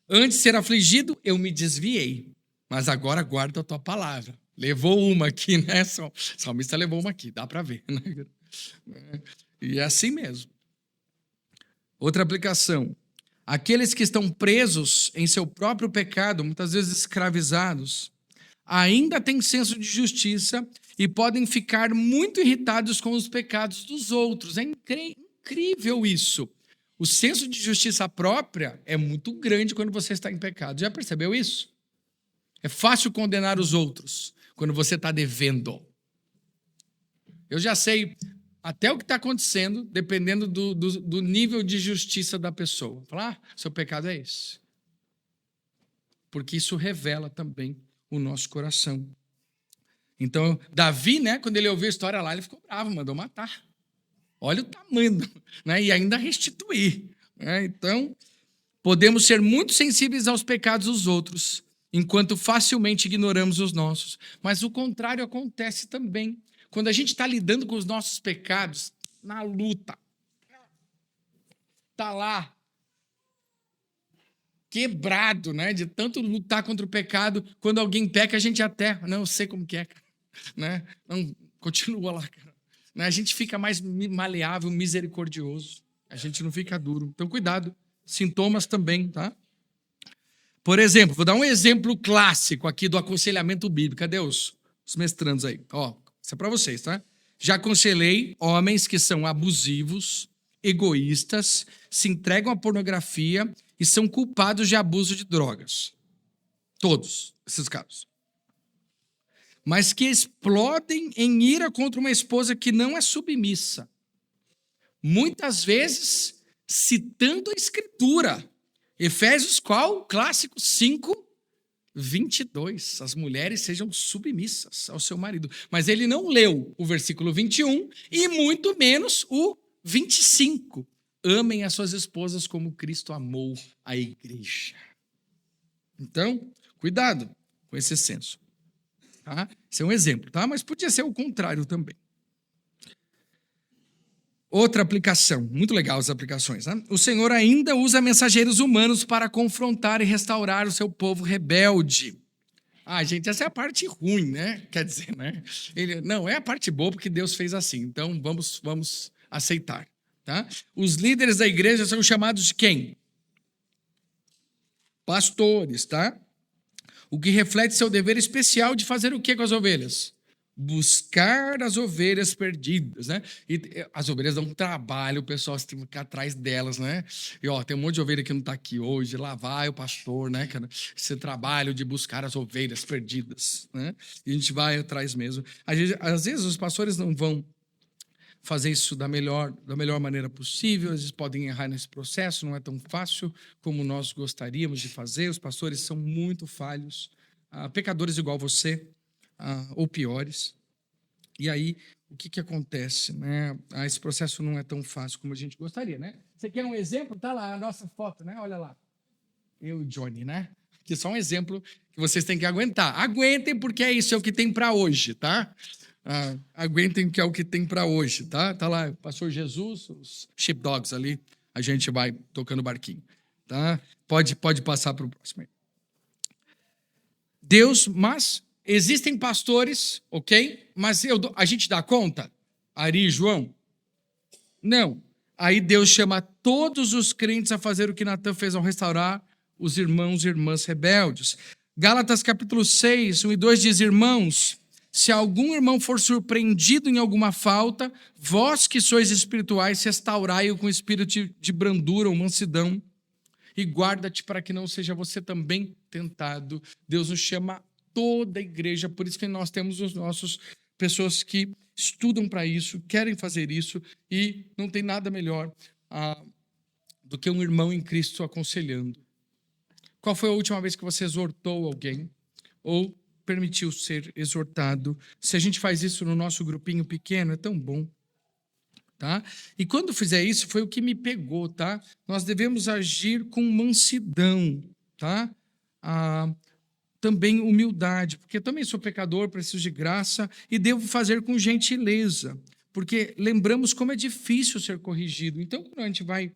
antes de ser afligido, eu me desviei, mas agora guardo a tua palavra. Levou uma aqui, né? O salmista levou uma aqui, dá para ver, né? E é assim mesmo. Outra aplicação. Aqueles que estão presos em seu próprio pecado, muitas vezes escravizados, ainda têm senso de justiça e podem ficar muito irritados com os pecados dos outros. É incrível isso. O senso de justiça própria é muito grande quando você está em pecado. Já percebeu isso? É fácil condenar os outros quando você está devendo. Eu já sei até o que está acontecendo, dependendo do nível de justiça da pessoa. Falar, seu pecado é esse. Porque isso revela também o nosso coração. Então, Davi, né, quando ele ouviu a história lá, ele ficou bravo, mandou matar. Olha o tamanho, né, e ainda restituir. Né? Então, podemos ser muito sensíveis aos pecados dos outros, enquanto facilmente ignoramos os nossos. Mas o contrário acontece também. Quando a gente está lidando com os nossos pecados, na luta, está lá, quebrado, né? De tanto lutar contra o pecado, quando alguém peca, a gente até, não, eu sei como que é, cara. Né? Não, continua lá, cara. Né? A gente fica mais maleável, misericordioso. A gente não fica duro. Então, cuidado. Sintomas também, tá? Por exemplo, vou dar um exemplo clássico aqui do aconselhamento bíblico. Cadê os mestrandos aí? Ó, isso é para vocês, tá? Já aconselhei homens que são abusivos, egoístas, se entregam à pornografia e são culpados de abuso de drogas. Todos esses casos. Mas que explodem em ira contra uma esposa que não é submissa. Muitas vezes, citando a Escritura. Efésios qual? Clássico 5:22. As mulheres sejam submissas ao seu marido. Mas ele não leu o versículo 21 e muito menos o 25. Amem as suas esposas como Cristo amou a igreja. Então, cuidado com esse senso. Tá? Esse é um exemplo, tá? Mas podia ser o contrário também. Outra aplicação, muito legal as aplicações. Né? O Senhor ainda usa mensageiros humanos para confrontar e restaurar o seu povo rebelde. Ah, gente, essa é a parte ruim, né? Quer dizer, né? Não, é a parte boa porque Deus fez assim. Então, vamos aceitar. Tá? Os líderes da igreja são chamados de quem? Pastores, tá? O que reflete seu dever especial de fazer o que com as ovelhas? Buscar as ovelhas perdidas, né? E as ovelhas dão um trabalho, o pessoal tem que ficar atrás delas, né? E ó, tem um monte de ovelha que não está aqui hoje, lá vai o pastor, né? Esse trabalho de buscar as ovelhas perdidas, né? E a gente vai atrás mesmo. Às vezes os pastores não vão fazer isso da melhor maneira possível, eles podem errar nesse processo, não é tão fácil como nós gostaríamos de fazer, os pastores são muito falhos, pecadores igual você, ou piores. E aí, o que acontece? Né? Esse processo não é tão fácil como a gente gostaria, né? Você quer um exemplo? Tá lá a nossa foto, né? Olha lá. Eu e Johnny, né? Aqui só um exemplo que vocês têm que aguentar. Aguentem, porque é isso, é o que tem para hoje, tá? Aguentem, que é o que tem para hoje, tá? Tá lá o pastor Jesus, os sheepdogs ali, a gente vai tocando barquinho, tá? Pode passar para o próximo aí. Mas existem pastores, ok? Mas a gente dá conta? Ari e João? Não. Aí Deus chama todos os crentes a fazer o que Natan fez ao restaurar os irmãos e irmãs rebeldes. Gálatas capítulo 6, 1 e 2 diz: irmãos, se algum irmão for surpreendido em alguma falta, vós que sois espirituais, restaurai-o com espírito de brandura ou mansidão. e guarda-te para que não seja você também tentado. Deus nos chama toda a igreja, por isso que nós temos os nossos pessoas que estudam para isso, querem fazer isso, e não tem nada melhor do que um irmão em Cristo aconselhando. Qual foi a última vez que você exortou alguém ou permitiu ser exortado? Se a gente faz isso no nosso grupinho pequeno, é tão bom. Tá? E quando fizer isso, foi o que me pegou, tá? Nós devemos agir com mansidão, tá? Também humildade, porque eu também sou pecador, preciso de graça e devo fazer com gentileza, porque lembramos como é difícil ser corrigido. Então, quando a gente vai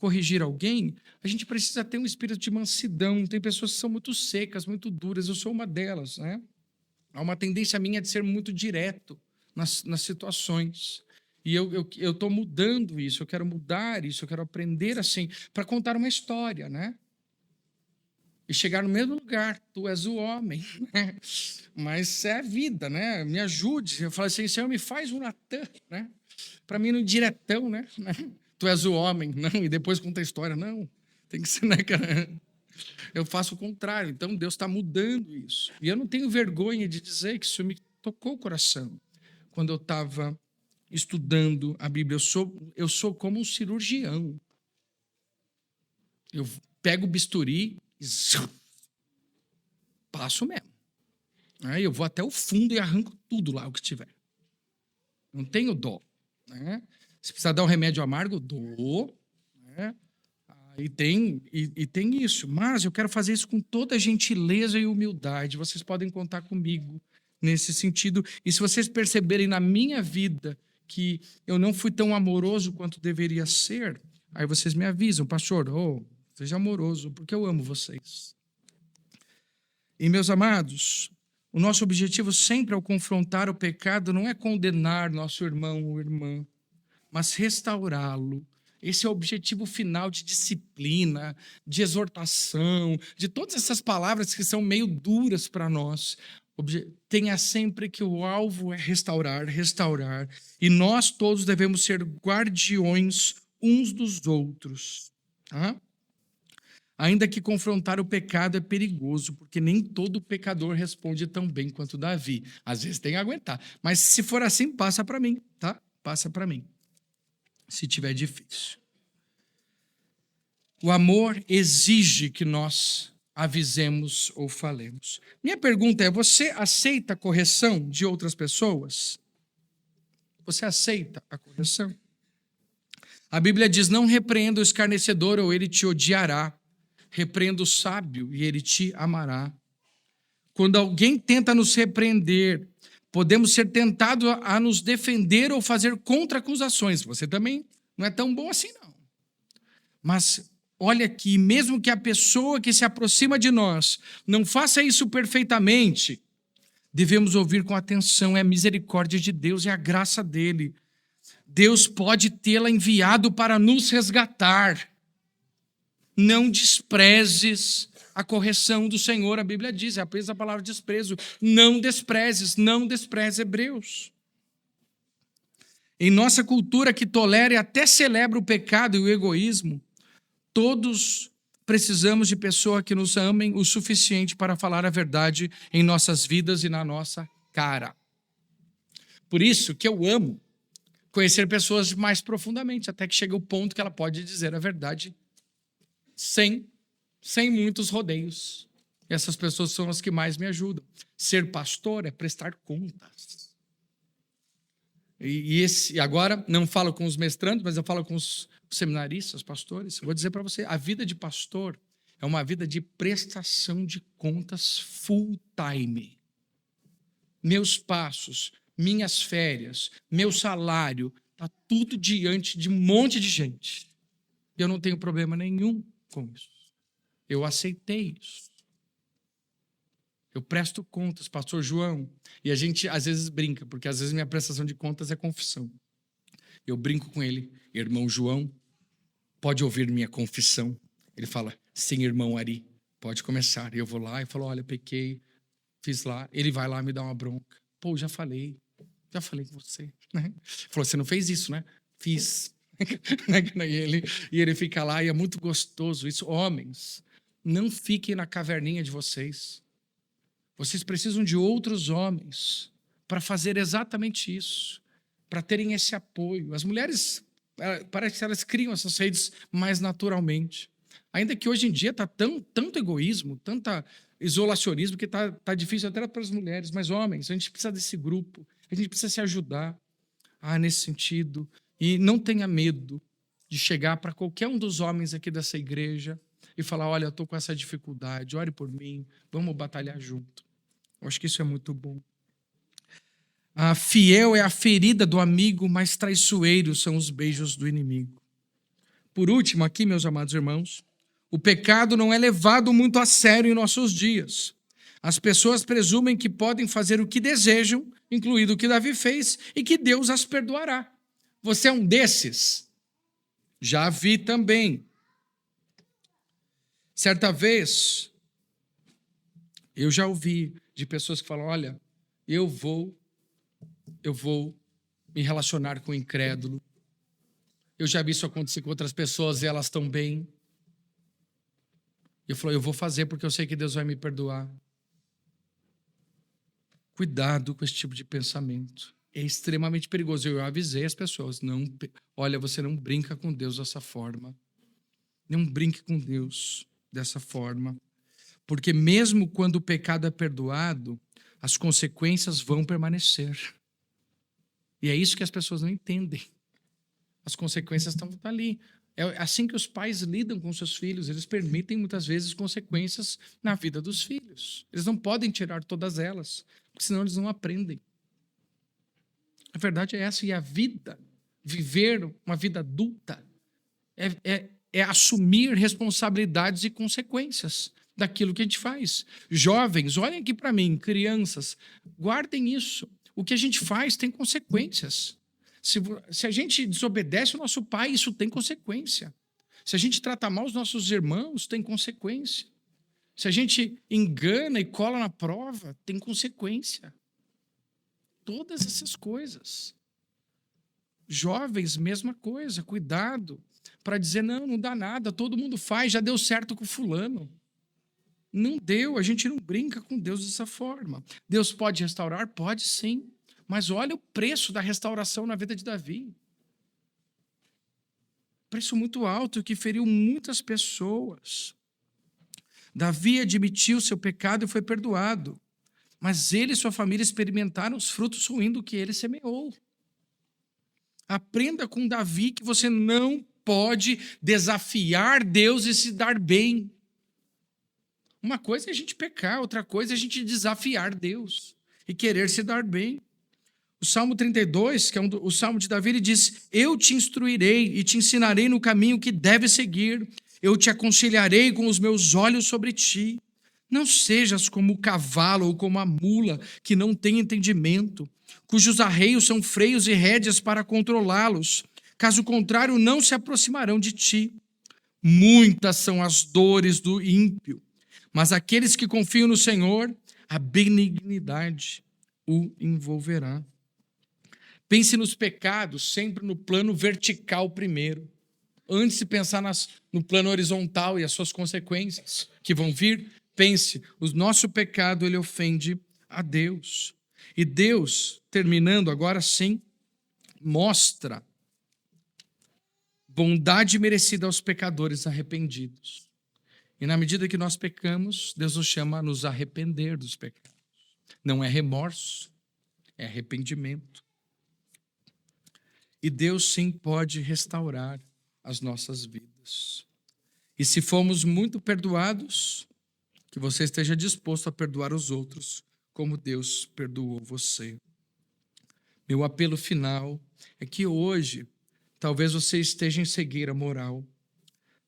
corrigir alguém, a gente precisa ter um espírito de mansidão. Tem pessoas que são muito secas, muito duras, eu sou uma delas, né? Há uma tendência minha de ser muito direto nas situações. E eu estou mudando isso, eu quero mudar isso, eu quero aprender assim, para contar uma história, né? E chegar no mesmo lugar, tu és o homem, né? Mas é a vida, né? Me ajude. Eu falo assim, Senhor, me faz um Natan, né? Para mim, no diretão, né? Tu és o homem, não, e depois conta a história, não. Tem que ser, né, cara? Eu faço o contrário, então Deus está mudando isso. E eu não tenho vergonha de dizer que isso me tocou o coração. Quando eu estava estudando a Bíblia, eu sou como um cirurgião. Eu pego o bisturi e passo mesmo. Aí eu vou até o fundo e arranco tudo lá, o que tiver. Não tenho dó. Né? Se precisar dar um remédio amargo, dou. Né? E tem isso. Mas eu quero fazer isso com toda gentileza e humildade. Vocês podem contar comigo nesse sentido. E se vocês perceberem na minha vida que eu não fui tão amoroso quanto deveria ser, aí vocês me avisam, pastor, seja amoroso, porque eu amo vocês. E, meus amados, o nosso objetivo sempre ao confrontar o pecado não é condenar nosso irmão ou irmã, mas restaurá-lo. Esse é o objetivo final de disciplina, de exortação, de todas essas palavras que são meio duras para nós. Tenha sempre que o alvo é restaurar, e nós todos devemos ser guardiões uns dos outros. Tá? Ainda que confrontar o pecado é perigoso, porque nem todo pecador responde tão bem quanto Davi. Às vezes tem que aguentar. Mas se for assim, passa para mim, tá? Passa para mim. Se tiver difícil. O amor exige que nós avisemos ou falemos. Minha pergunta é, você aceita a correção de outras pessoas? Você aceita a correção? A Bíblia diz, não repreenda o escarnecedor ou ele te odiará. Repreenda o sábio e ele te amará. Quando alguém tenta nos repreender, podemos ser tentados a nos defender ou fazer contra-acusações. Você também não é tão bom assim, não. Mas olha aqui, mesmo que a pessoa que se aproxima de nós não faça isso perfeitamente, devemos ouvir com atenção. É a misericórdia de Deus, é a graça dele. Deus pode tê-la enviado para nos resgatar. Não desprezes a correção do Senhor, a Bíblia diz, é apenas a palavra desprezo. Não desprezes Hebreus. Em nossa cultura que tolera e até celebra o pecado e o egoísmo, todos precisamos de pessoas que nos amem o suficiente para falar a verdade em nossas vidas e na nossa cara. Por isso que eu amo conhecer pessoas mais profundamente, até que chega o ponto que ela pode dizer a verdade sem muitos rodeios. E essas pessoas são as que mais me ajudam. Ser pastor é prestar contas. E agora, não falo com os mestrandos, mas eu falo com os seminaristas, pastores. Eu vou dizer para você, a vida de pastor é uma vida de prestação de contas full time. Meus passos, minhas férias, meu salário, está tudo diante de um monte de gente. Eu não tenho problema nenhum com isso. Eu aceitei isso. Eu presto contas, pastor João. E a gente às vezes brinca, porque às vezes minha prestação de contas é confissão. Eu brinco com ele, irmão João, pode ouvir minha confissão? Ele fala, sim, irmão Ari, pode começar. E eu vou lá e falo, olha, pequei, fiz lá. Ele vai lá me dar uma bronca. Pô, já falei com você. Né? Ele falou, você não fez isso, né? Fiz. E ele fica lá e é muito gostoso isso. Homens, não fiquem na caverninha de vocês. Vocês precisam de outros homens para fazer exatamente isso, para terem esse apoio. As mulheres, parece que elas criam essas redes mais naturalmente. Ainda que hoje em dia está tanto egoísmo, tanta isolacionismo, que está difícil até para as mulheres. Mas, homens, a gente precisa desse grupo, a gente precisa se ajudar nesse sentido. E não tenha medo de chegar para qualquer um dos homens aqui dessa igreja e falar: olha, eu estou com essa dificuldade, ore por mim, vamos batalhar junto. Eu acho que isso é muito bom. Fiel é a ferida do amigo, mas traiçoeiros são os beijos do inimigo. Por último, aqui, meus amados irmãos, o pecado não é levado muito a sério em nossos dias. As pessoas presumem que podem fazer o que desejam, incluindo o que Davi fez, e que Deus as perdoará. Você é um desses? Já vi também. Certa vez, eu já ouvi de pessoas que falam: olha, eu vou me relacionar com o incrédulo. Eu já vi isso acontecer com outras pessoas e elas estão bem. Eu falo: eu vou fazer porque eu sei que Deus vai me perdoar. Cuidado com esse tipo de pensamento. É extremamente perigoso. Eu avisei as pessoas: olha, você não brinca com Deus dessa forma. Não brinque com Deus dessa forma. Porque mesmo quando o pecado é perdoado, as consequências vão permanecer. E é isso que as pessoas não entendem. As consequências estão ali. É assim que os pais lidam com seus filhos. Eles permitem, muitas vezes, consequências na vida dos filhos. Eles não podem tirar todas elas, porque senão eles não aprendem. A verdade é essa. E a vida, viver uma vida adulta, é assumir responsabilidades e consequências daquilo que a gente faz. Jovens, olhem aqui para mim, crianças, guardem isso. O que a gente faz tem consequências. Se a gente desobedece o nosso pai, isso tem consequência. Se a gente trata mal os nossos irmãos, tem consequência. Se a gente engana e cola na prova, tem consequência. Todas essas coisas. Jovens, mesma coisa, cuidado para dizer: não dá nada, todo mundo faz, já deu certo com fulano. Não deu, a gente não brinca com Deus dessa forma. Deus pode restaurar? Pode sim. Mas olha o preço da restauração na vida de Davi. Preço muito alto que feriu muitas pessoas. Davi admitiu seu pecado e foi perdoado. Mas ele e sua família experimentaram os frutos ruins do que ele semeou. Aprenda com Davi que você não pode desafiar Deus e se dar bem. Uma coisa é a gente pecar, outra coisa é a gente desafiar Deus e querer se dar bem. O Salmo 32, que é o Salmo de Davi, ele diz: eu te instruirei e te ensinarei no caminho que deves seguir. Eu te aconselharei com os meus olhos sobre ti. Não sejas como o cavalo ou como a mula que não tem entendimento, cujos arreios são freios e rédeas para controlá-los. Caso contrário, não se aproximarão de ti. Muitas são as dores do ímpio, mas aqueles que confiam no Senhor, a benignidade o envolverá. Pense nos pecados sempre no plano vertical primeiro, antes de pensar no plano horizontal e as suas consequências que vão vir. Pense: o nosso pecado, ele ofende a Deus. E Deus, terminando agora sim, mostra bondade merecida aos pecadores arrependidos. E na medida que nós pecamos, Deus nos chama a nos arrepender dos pecados. Não é remorso, é arrependimento. E Deus sim pode restaurar as nossas vidas. E se fomos muito perdoados, que você esteja disposto a perdoar os outros, como Deus perdoou você. Meu apelo final é que hoje, talvez você esteja em cegueira moral,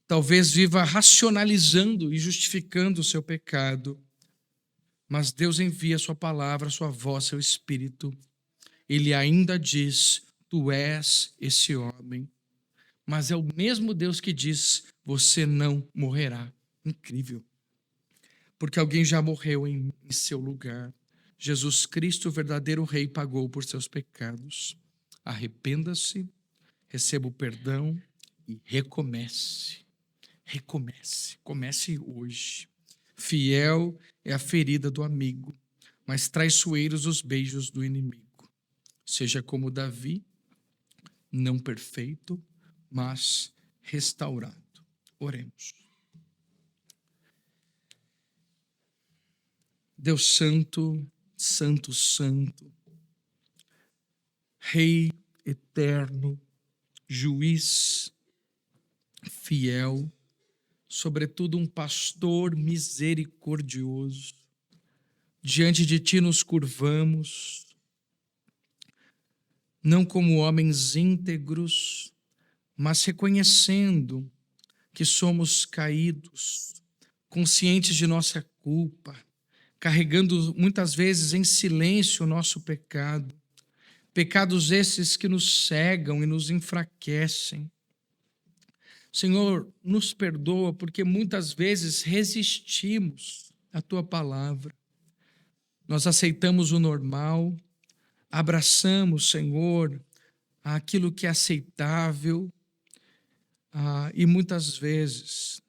talvez viva racionalizando e justificando o seu pecado, mas Deus envia a sua palavra, a sua voz, seu Espírito. Ele ainda diz: tu és esse homem. Mas é o mesmo Deus que diz: você não morrerá. Incrível. Porque alguém já morreu em seu lugar. Jesus Cristo, o verdadeiro Rei, pagou por seus pecados. Arrependa-se receba o perdão e recomece. Recomece. Comece hoje. Fiel é a ferida do amigo, mas traiçoeiros os beijos do inimigo. Seja como Davi, não perfeito, mas restaurado. Oremos. Deus santo, santo, santo, Rei eterno, juiz fiel, sobretudo um pastor misericordioso, diante de ti nos curvamos, não como homens íntegros, mas reconhecendo que somos caídos, conscientes de nossa culpa, carregando muitas vezes em silêncio o nosso pecado, pecados esses que nos cegam e nos enfraquecem. Senhor, nos perdoa porque muitas vezes resistimos à tua palavra. Nós aceitamos o normal, abraçamos, Senhor, aquilo que é aceitável, e muitas vezes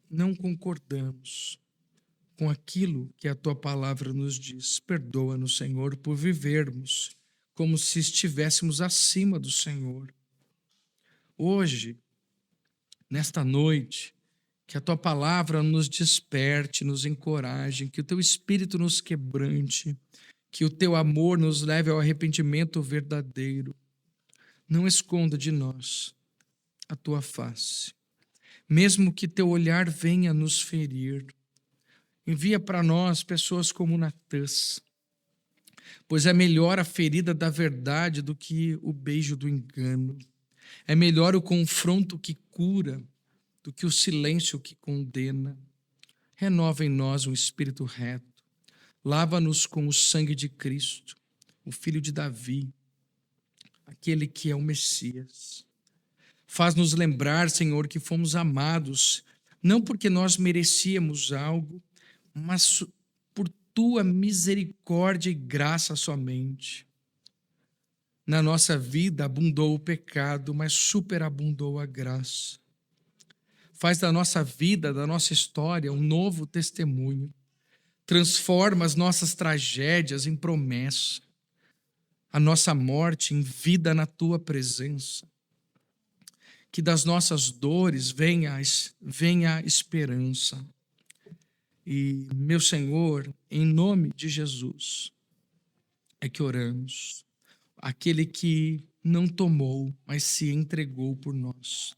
não concordamos com aquilo que a tua palavra nos diz. Perdoa-nos, Senhor, por vivermos como se estivéssemos acima do Senhor. Hoje, nesta noite, que a tua palavra nos desperte, nos encoraje, que o teu espírito nos quebrante, que o teu amor nos leve ao arrependimento verdadeiro. Não esconda de nós a tua face, mesmo que teu olhar venha nos ferir. Envia para nós pessoas como Natãs, pois é melhor a ferida da verdade do que o beijo do engano. É melhor o confronto que cura do que o silêncio que condena. Renova em nós um espírito reto. Lava-nos com o sangue de Cristo, o Filho de Davi, aquele que é o Messias. Faz-nos lembrar, Senhor, que fomos amados, não porque nós merecíamos algo, mas por tua misericórdia e graça somente. Na nossa vida abundou o pecado, mas superabundou a graça. Faz da nossa vida, da nossa história, um novo testemunho. Transforma as nossas tragédias em promessa, a nossa morte em vida na tua presença. Que das nossas dores venha a esperança. E, meu Senhor, em nome de Jesus, é que oramos. Aquele que não tomou, mas se entregou por nós.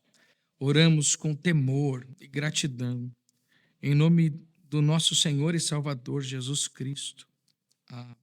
Oramos com temor e gratidão, em nome do nosso Senhor e Salvador Jesus Cristo. Amém.